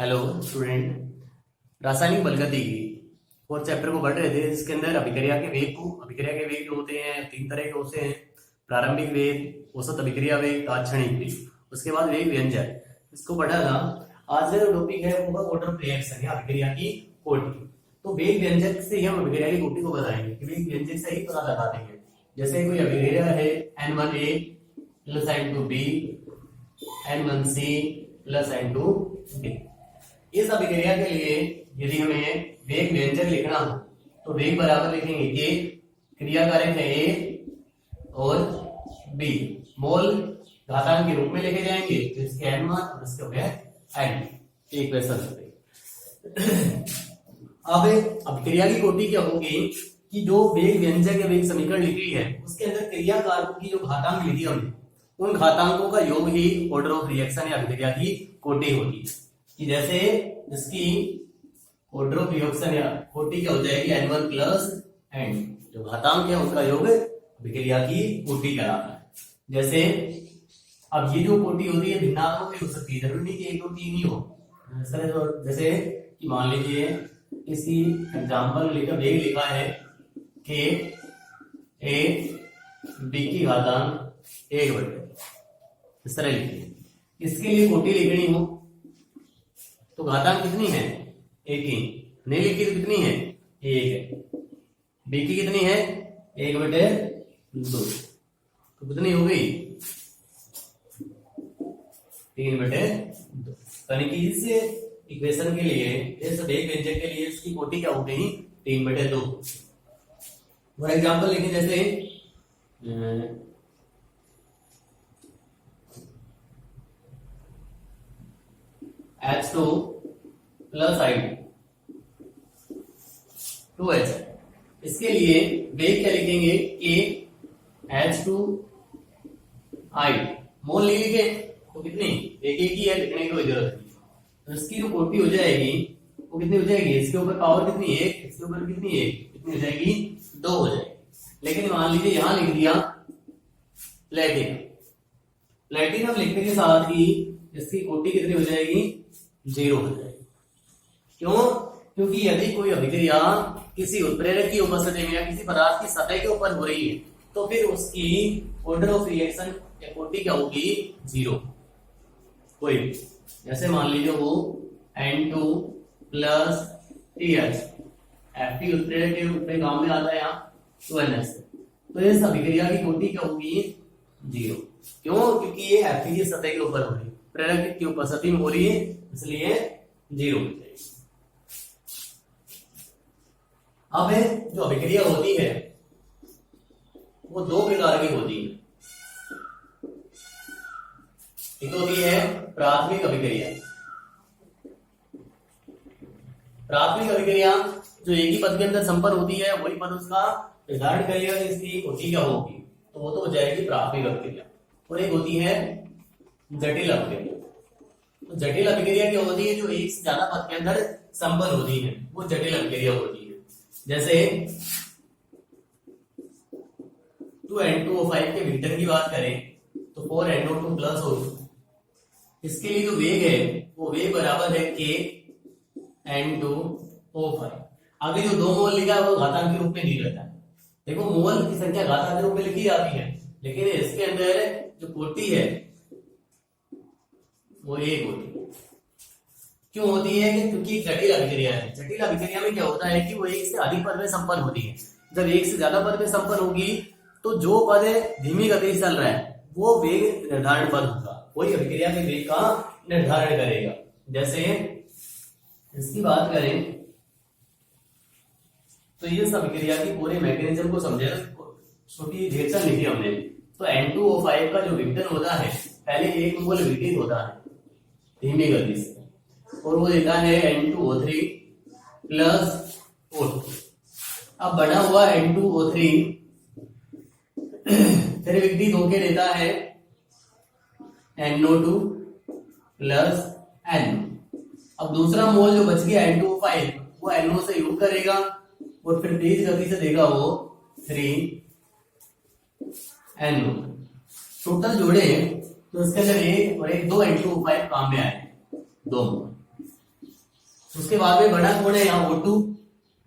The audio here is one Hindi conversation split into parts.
हेलो स्टूडेंट, रासायनिक बलगतिकी फोर्थ चैप्टर को पढ़ रहे थे। इसके अंदर अभिक्रिया के वेग जो होते हैं तीन तरह के होते हैं। प्रारंभिक वेग, औसत अभिक्रिया वेग, तात्क्षणिक वेग, उसके बाद वेग व्यंजक, इसको पढ़ा था। आज का जो टॉपिक है वो ऑर्डर ऑफ रिएक्शन या अभिक्रिया की कोटि। तो वेग व्यंजक से ही हम अभिक्रिया की कोटि को बताएंगे कि वेग व्यंजक से ही पता लगा देंगे। जैसे कोई अभिक्रिया है N1A plus N2B, N1C plus N2D। इस अभिक्रिया के लिए यदि हमें वेग व्यंजक लिखना हो तो वेग बराबर लिखेंगे के, क्रिया कारक है ए और बी, मोल घातांक के रूप में लिखे जाएंगे, तो इसके N1 और इसके हो गए N, एक वैसा। अब अभिक्रिया की कोटि क्या होगी कि जो वेग व्यंजक या वेग समीकरण लिखी है उसके अंदर क्रिया कारकों की जो घातांक लिखी है हमने, उन घातांकों का योग ही ऑर्डर ऑफ रिएक्शन या अभिक्रिया की कोटि होती है। कि जैसे इसकी ऑर्डर ऑफ रिएक्शन या कोटि क्या हो जाएगी N1 प्लस N, जो घातांक है उसका योग अभिक्रिया की कोटि कहलाता है। जैसे अब ये जो कोटि होती है भिन्नात्मक भी हो सकती है, जरूरी नहीं कि 1 2 3 ही हो। जैसे कि मान लीजिए किसी एग्जाम्पल लिखा वेग लिखा है के ए बी की घातांक 1/, इस तरह लिखिए। इसके लिए कोटि लिखनी हो तो घातांक कितनी है, एक ही, नहीं लिखी तो कितनी है, एक है। बी की कितनी है, 1/2, तो कितनी हो गई 3/2। यानी कि इस इक्वेशन के लिए, इस वेग व्यंजक के लिए इसकी कोटि क्या हो गई 3/2। फॉर एग्जाम्पल लिखें जैसे H2 प्लस I2 2H। इसके लिए वेग क्या लिखेंगे के H2 I, मोल नहीं लिखे तो कितनी, एक ही है, लिखने की कोई जरूरत नहीं। तो इसकी जो कोटि हो जाएगी वो कितनी हो जाएगी, इसके ऊपर पावर कितनी, एक, इसके ऊपर कितनी, एक, कितनी हो जाएगी 2 हो जाएगी। लेकिन मान लीजिए यहां लिख दिया प्लेटिनम, प्लेटिनम लिखने के साथ ही इसकी कोटि कितनी हो जाएगी 0 हो जाएगी। क्यों? क्योंकि यदि कोई अभिक्रिया किसी उत्प्रेरक की उपस्थिति में या किसी पदार्थ की सतह के ऊपर हो रही है तो फिर उसकी ऑर्डर ऑफ रिएक्शन या कोटि क्या होगी 0। कोई जैसे मान लीजिए वो N2 प्लस TH, Fe उत्प्रेरक के रूप में काम में आता है यहाँ 2NH, तो इस अभिक्रिया की कोटि क्या होगी 0। क्यों? क्योंकि ये Fe की सतह के ऊपर हो रही है, प्रेरक की उपस्थिति में हो रही है, इसलिए 0 हो जाएगी। अब जो अभिक्रिया होती है वो 2 प्रकार की होती है। एक होती है प्राथमिक अभिक्रिया। प्राथमिक अभिक्रिया जो एक ही पद के अंदर संपन्न होती है, वही पद उसका निर्धारण करेगा कि इसकी कोटि क्या होगी, तो वो तो हो जाएगी प्राथमिक अभिक्रिया। और एक होती है जटिल अभिक्रिया। तो जटिल अभिक्रिया क्या होती है, जो एक से ज्यादा पद के अंदर संपन्न होती है, वो जटिल अभिक्रिया होती है। जैसे 2N2O5 के विघटन की बात करें तो 4NO2 प्लस O2, इसके लिए जो वेग है वो वेग बराबर है के N2O5। आगे जो 2 मोल लिखा है वो घातांक के रूप में नहीं रहता है। देखो मोल की संख्या घातांक के रूप में लिखी जाती है, लेकिन इसके अंदर जो कोटि है वो 1 होती है। क्यों होती है? क्योंकि जटिल अभिक्रिया है। जटिल अभिक्रिया में क्या होता है कि वो एक से अधिक पद में संपन्न होती है। जब एक से ज्यादा पद में संपन्न होगी तो जो पद धीमी गति से चल रहा है वो वेग निर्धारण पद होगा, वही अभिक्रिया के वेग का निर्धारण करेगा। जैसे इसकी बात करें तो ये अभिक्रिया की पूरे मैकेनिज्म को समझे, छोटी रिएक्शन लिखी हमने। तो N2O5 का जो विघटन होता है, पहले 1 मोल विघटित होता है धीमी गति से, और वो देता है N2O3 प्लस O2। अब बना हुआ N2O3 फिर विघटित होके देता है NO2 प्लस N। अब दूसरा मोल जो बच गया N2O5 वो NO से योग करेगा और फिर तेज गति से देगा वो 3NO। टोटल जोड़े तो इसके अंदर 1 और 1 2 N2O5 काम में आए, 2 मोल। उसके बाद में बड़ा कौन है यहाँ O2,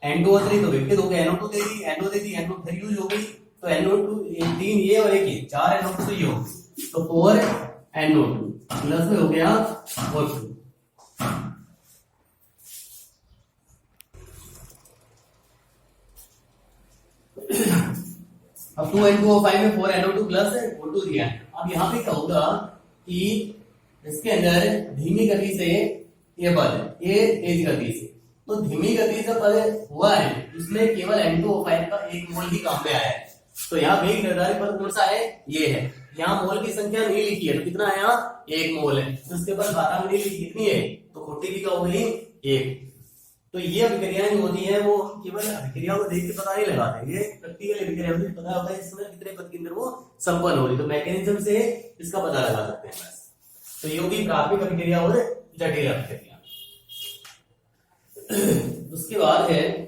N2O3 तो विकटित हो गया, NO2 दे दी, NO दे दी, NO3 यूज हो गई, तो NO2 तीन ये और एक ये 4 NO2 तो ये हो गई, तो 4 NO2 प्लस में हो गया O2। अब 2N2O5 में 4 NO2 प्लस O2 दिया है। अब यहाँ पे क्या होगा कि इसके अंदर धीमी गति से ये पद, ये तेज गति से, तो धीमी गति से पद हुआ है, इसमें केवल N2O5 का 1 मोल ही काम में आया है। तो यहाँ वेग निर्धारित पद कौन सा है, ये है। यहाँ मोल की संख्या नहीं लिखी है, तो कितना है यहाँ 1 मोल है, तो उसके बाद वातावरण लिखी कितनी है, तो खोटी की क्या हो गई 1। तो ये अभिक्रियाएं जो होती है वो केवल अभिक्रिया को देख के पता नहीं लगाते, ये प्रैक्टिकल अभिक्रिया में पता होता है इसमें कितने पद के अंदर वो संपन्न हो रही, तो मैकेनिज्म से इसका पता लगा सकते हैं बस। तो ये होगी प्राथमिक अभिक्रिया और जटिल अभिक्रिया। उसके बाद है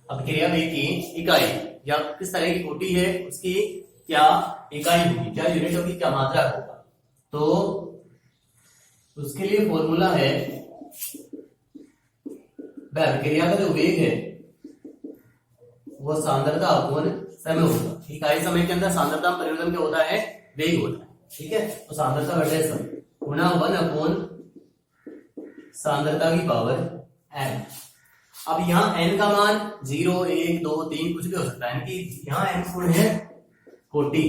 अभिक्रिया वेग की इकाई या किस तरह की कोटि है, उसकी क्या इकाई होगी, क्या यूनिट होगी, क्या मात्रा होगा। तो उसके लिए फॉर्मूला है, अभिक्रिया का जो वेग है वो सांद्रता अपॉन समय होगा। इकाई समय के अंदर सांद्रता परिवर्तन क्या होता है, वेग होता है, ठीक है। तो सांद्रता बटे समय गुणा 1 अपॉन सांद्रता की पावर n। अब यहाँ n का मान 0, 1, 2, 3 कुछ भी हो सकता है, कि यहाँ n गुण है कोटि,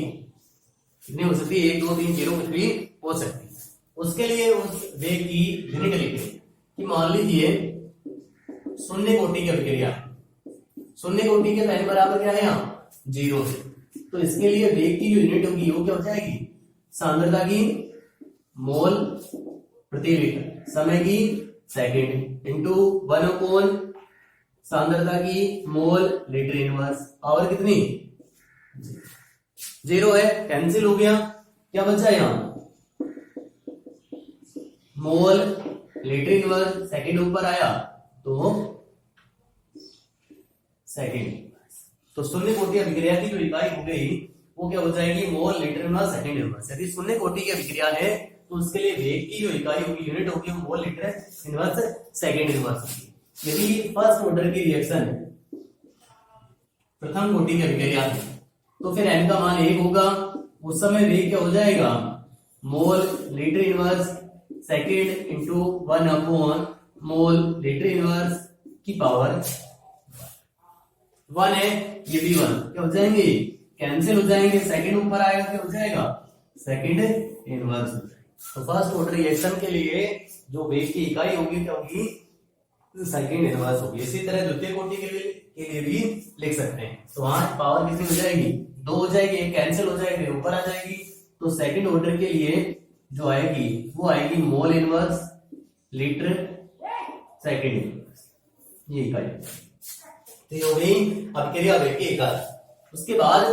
कितनी हो सकती है 1, 2, 3, 0 कुछ भी हो सकती है। उसके लिए उस वेग की यूनिट लिखें कि मान लीजिए शून्य कोटि की अभिक्रिया, शून्य कोटि के n बराबर क्या है यहाँ 0 है, तो इसके लिए वेग की जो यूनिट होगी वो क्या हो जाएगी, सांद्रता की मोल प्रति लीटर, समय की सेकंड, इंटू 1 अपॉन सांद्रता की मोल लीटर इनवर्स, पावर कितनी 0 है, कैंसिल हो गया, क्या बचा यहाँ मोल लीटर इनवर्स, सेकंड ऊपर आया तो सेकंड। तो शून्य कोटि अभिक्रिया की जो इकाई हो गई वो क्या हो जाएगी, mole litre inverse second inverse. यदि शून्य कोटि की अभिक्रिया है तो उसके लिए वेग की जो इकाई होगी, यूनिट होगी, वो mole litre inverse second inverse होगी। यदि फर्स्ट ऑर्डर की रिएक्शन है, प्रथम कोटि की अभिक्रिया है, तो फिर n का मान 1 होगा, उस समय वेग क्या हो जाएगा, mole litre inverse second into 1 upon mole litre inverse की पावर 1 है, ये भी 1 क्या हो जाएंगे, कैंसिल हो जाएंगे, सेकंड ऊपर आएगा, क्या हो जाएगा सेकंड इनवर्स हो जाएगा। तो फर्स्ट ऑर्डर रिएक्शन के लिए जो वेग की इकाई होगी क्या होगी, सेकंड इनवर्स होगी। इसी तरह द्वितीय कोटि के लिए भी लिख सकते हैं। तो वहां पावर कितनी हो जाएगी, 2 हो जाएगी, एक कैंसिल हो जाएगी, ऊपर आ जाएगी। तो सेकंड ऑर्डर के लिए जो आएगी वो आएगी mole inverse litre second inverse, ये इकाई। तो ये हो गई अभिक्रिया वेग की इकाई। उसके बाद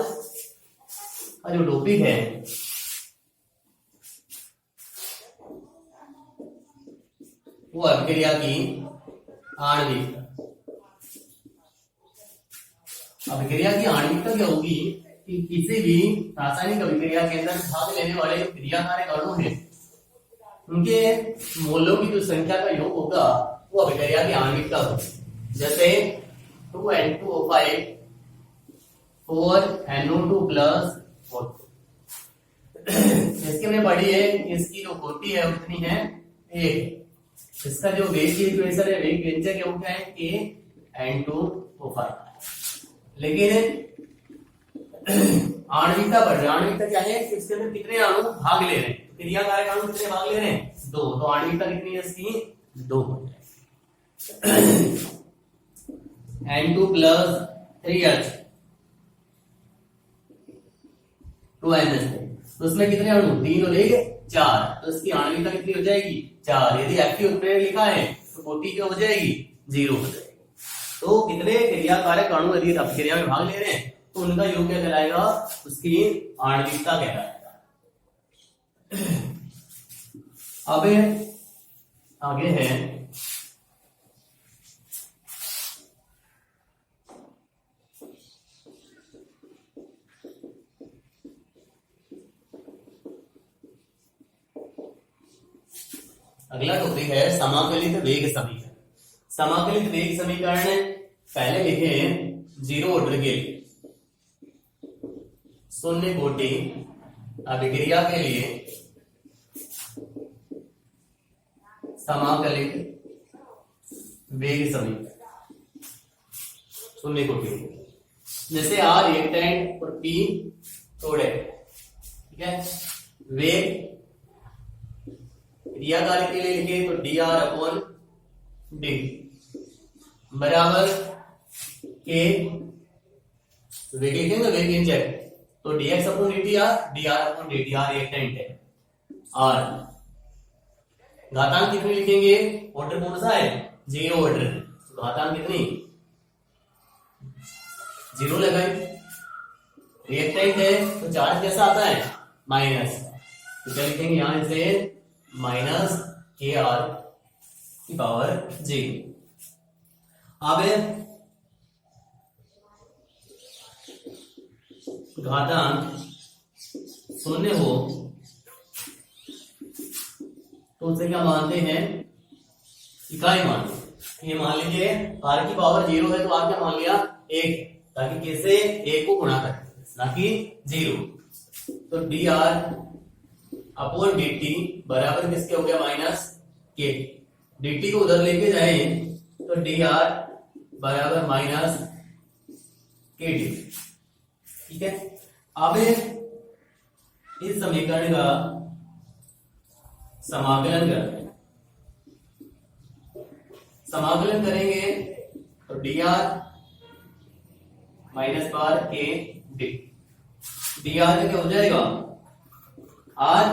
का जो टॉपिक है वो अभिक्रिया की आणविकता। अभिक्रिया की आणविकता क्या होगी कि किसी भी रासायनिक अभिक्रिया के अंदर भाग लेने वाले जो क्रियाकारक अणु हैं उनके मोलों की जो संख्या का योग होगा वो अभिक्रिया की आणविकता होगी। जैसे 2N2O5 4NO2 प्लस 4, इसकी हमने पढ़ी है कि इसकी जो कोटि है उतनी है 1। इसका जो वेग की इक्वेशन है, वेग व्यंजक है वो क्या है N2O5। लेकिन आणविकता बढ़ रही है, आणविकता क्या है कि इसके अंदर कितने अणु भाग ले रहे हैं, क्रियाकारक अणु कितने भाग ले रहे हैं 2, तो आणविकता कितनी है इसकी 2 हो जाए। N2 प्लस 3H 2NH, तो उसमें कितने अणु 3 और 1 4, तो इसकी आणविकता कितनी हो जाएगी 4। यदि एक्टिव उत्प्रेरक लिखा है तो कोटि क्या हो जाएगी 0 हो जाएगी। तो कितने क्रियाकारक अणु यदि अभिक्रिया में भाग ले रहे हैं तो उनका योग क्या कहलाएगा, उसकी आणविकता कहलाएगा। अब आगे है अगला टॉपिक है समाकलित वेग समीकरण। समाकलित वेग समीकरण पहले लिखे जीरो ऑर्डर के लिए, शून्य कोटि अभिक्रिया के लिए समाकलित वेग समीकरण शून्य कोटि, जैसे आर रिएक्टेंट और पी थोड़े, ठीक है। वेग क्रिया कार्य के लिए लिखे तो डी आर अपॉन डी बराबर के, वेग लिखेंगे वेग इंजेक्ट तो dx upon dt R, dr upon dt R reactant है, आर घातांक कितनी लिखेंगे, ऑर्डर कौन सा है, जीरो ऑर्डर, तो घातांक कितनी जीरो लगाए, रिएक्टेंट है तो चार्ज कैसा आता है माइनस, तो क्या लिखेंगे यहां से माइनस के आर की पावर जी। अब घातांक शून्य हो तो उसे क्या मानते हैं, इकाई मानते हैं। ये मान लीजिए आर की पावर जीरो है तो आर क्या मान लिया एक, ताकि कैसे एक को गुणा करें ना कि जीरो, तो D R upon D T बराबर किसके हो गया माइनस के, डी टी को उधर लेके जाए तो डी आर बराबर माइनस के डी, ठीक है। अब इस समीकरण का समाकलन करते हैं, समाकलन करेंगे तो डी आर माइनस बार के डी, डी आर क्या हो जाएगा आर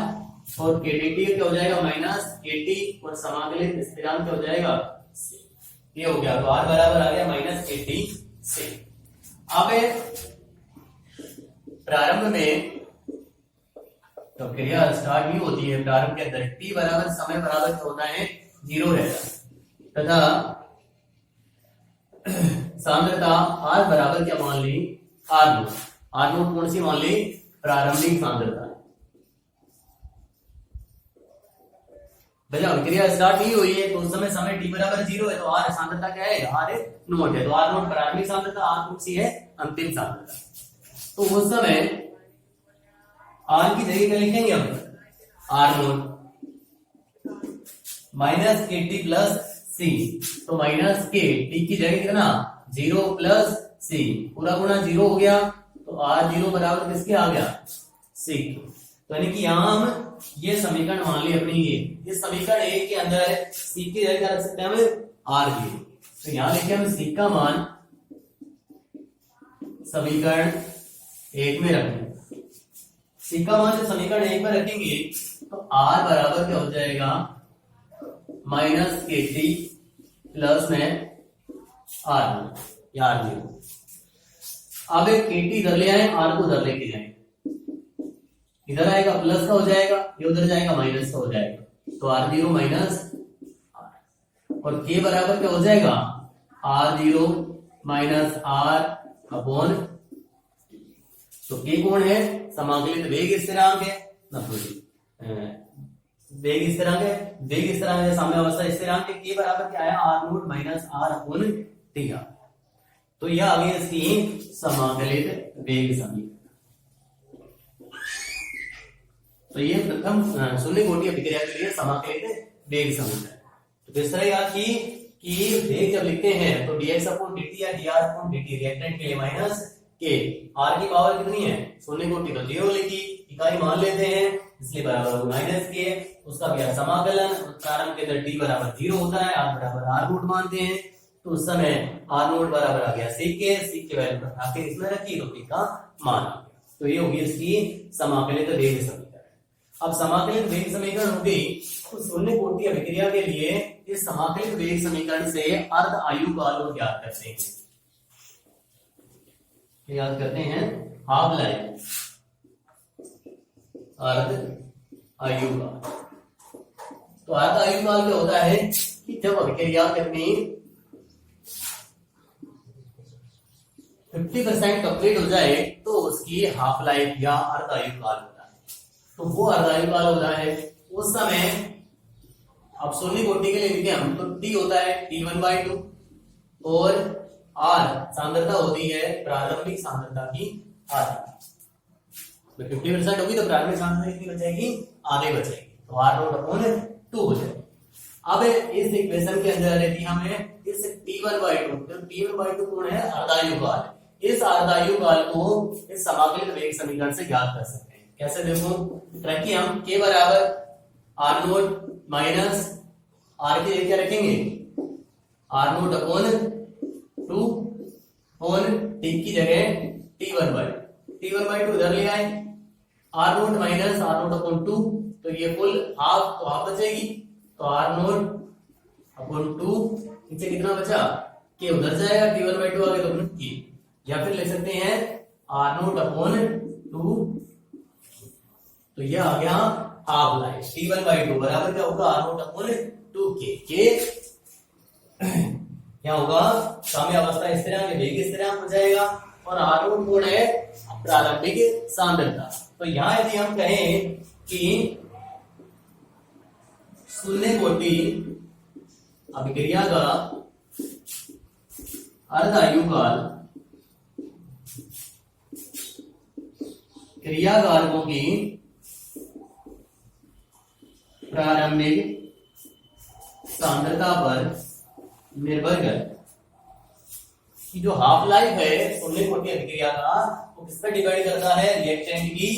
और के डी टी क्या हो जाएगा माइनस के टी और समाकलित स्थिरांक क्या हो जाएगा ये हो गया, तो आर बराबर आ गया माइनस के टी से। अब प्रारंभ में तो क्रिया स्टार्ट नहीं होती है, प्रारंभ के अंदर टी बराबर समय बराबर क्या होता है जीरो रहता, तथा सांद्रता आर बराबर क्या मान ली आर नोट, आर नोट कौन सी मान ली प्रारंभिक सांद्रता, भैया क्रिया स्टार्ट नहीं हुई है तो उस समय समय टी बराबर जीरो है, तो आर सांद्रता क्या है आर नोट है, तो आर नोट प्रारंभिक सांद्रता, आर नोट सी है अंतिम सांद्रता, तो उस समय आर की जगह क्या लिखेंगे हम आर नोट माइनस के टी प्लस सी, तो माइनस के टी की जगह कितना जीरो प्लस सी, पूरा गुना जीरो हो गया, तो आर जीरो बराबर किसके आ गया सी, तो यानी कि यहां हम ये समीकरण मान ली अपनी, ये समीकरण एक के अंदर सी की जगह रख सकते हैं हम आर जीरो, तो यहां लिखे हम सी का मान समीकरण एक में रखेंगे, सी का मान जब समीकरण एक में रखेंगे तो आर बराबर क्या हो जाएगा माइनस के टी प्लस में आर आर जीरो। अब एक के टी इधर ले आए, आर को उधर लेके जाएंगे, इधर आएगा प्लस का हो जाएगा, ये उधर जाएगा माइनस का हो जाएगा, तो आर जीरो माइनस आर, और के बराबर क्या हो जाएगा R zero minus R upon, तो के कौन है समाकलित वेग स्थिरांक है ना, वेग स्थिरांक है, वेग स्थिरांक है साम्य अवस्था स्थिरांक है, के बराबर क्या है R naught minus R upon T R, तो यह आ गई इसकी समाकलित वेग समीकरण। तो ये प्रथम शून्य कोटि अभिक्रिया के लिए समाकलित वेग समीकरण। तो किस तरह याद की कि वेग जब लिखते हैं तो dx अपॉन dt या dr अपॉन dt रिएक्टेंट के लिए माइनस के, आर की पावर कितनी है शून्य कोटि तो जीरो लिखी, इकाई मान लेते हैं इसलिए बराबर माइनस के, उसका क्या समाकलन, प्रारंभ के अंदर टी बराबर जीरो होता है, आर बराबर आर नोट मानते हैं, तो उस समय आर नोट बराबर आ गया सी के वैल्यू आके इसमें रखी तो टी का मान आ गया, तो ये होगी इसकी समाकलित वेग समीकरण। अब समाकलित वेग समीकरण होगी तो शून्य कोटि अभिक्रिया के लिए इस समाकलित वेग समीकरण से अर्ध आयु काल को ज्ञात करते हैं, याद करते हैं हाफ लाइफ अर्ध आयु काल। तो अर्ध आयु काल क्या होता है कि जब अभिक्रिया कितनी 50% कंप्लीट हो जाए तो उसकी हाफ लाइफ या अर्ध आयु काल होता है, तो वो अर्ध आयु काल होता है, उस समय अब शून्य कोटि के लिए लिखे हम तो T होता है T1/2 और R सांद्रता होती है प्रारंभिक सांद्रता की आधी। तो 50% होगी तो प्रारंभिक सांद्रता कितनी बचेगी, आधे बचेगी, तो R0/2 हो जाएगी। अब इस इक्वेशन के अंदर यदि हमें इस T1/2, तो T1/2 कौन है, अर्धायुकाल, इस अर्धायुकाल को इस समाकलित वेग समीकरण से ज्ञात कर सकते हैं। कैसे देखो, रखिए हम k बराबर R0 माइनस R की जगह क्या रखेंगे, R0/2 और T की जगह T1/2 इधर ले आए, R0 माइनस R0/2, तो ये फुल हाफ तो हाफ बचेगी, तो R0/2 नीचे कितना बचा, k उधर जाएगा, T1/2 आगे तो k, या फिर ले सकते हैं R0/2, तो ये आ गया हाफ लाइन। T1/2 बराबर क्या होगा, R0/2k, क्या होगा, साम्यावस्था स्थिरांक, वेग स्थिरांक हो जाएगा, और R0 कौन है, प्रारंभिक सांद्रता। तो यहां यदि हम कहें कि शून्य कोटि अभिक्रिया का अर्धायुकाल क्रियाकारकों की प्रारंभिक सांद्रता पर निर्भर करता है, कि जो हाफ लाइफ है शून्य कोटि अभिक्रिया का वो किस पर डिपेंड करता है, रिएक्टेंट की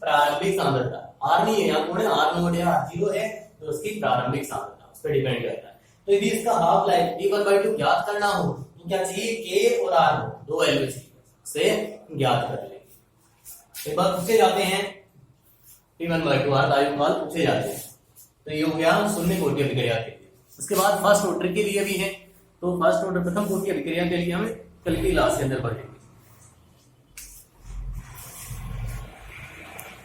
प्रारंभिक सांद्रता। R नहीं है यहाँ, कौन है, R0 है, R0 है, तो उसकी प्रारंभिक सांद्रता उस पर डिपेंड करता है। तो यदि इसका हाफ लाइफ T1/2 ज्ञात करना हो तो क्या चाहिए, k और R दो वैल्यू चाहिए, से ज्ञात कर लेंगे। एक बार पूछे जाते हैं T1/2 अर्धायुकाल पूछे जाते हैं, तो ये हो गया शून्य कोटि अभिक्रिया के लिए। उसके बाद फर्स्ट ऑर्डर के लिए भी है, तो फर्स्ट ऑर्डर प्रथम कोटि अभिक्रिया के लिए हमें कल की क्लास के अंदर पढ़ेंगे।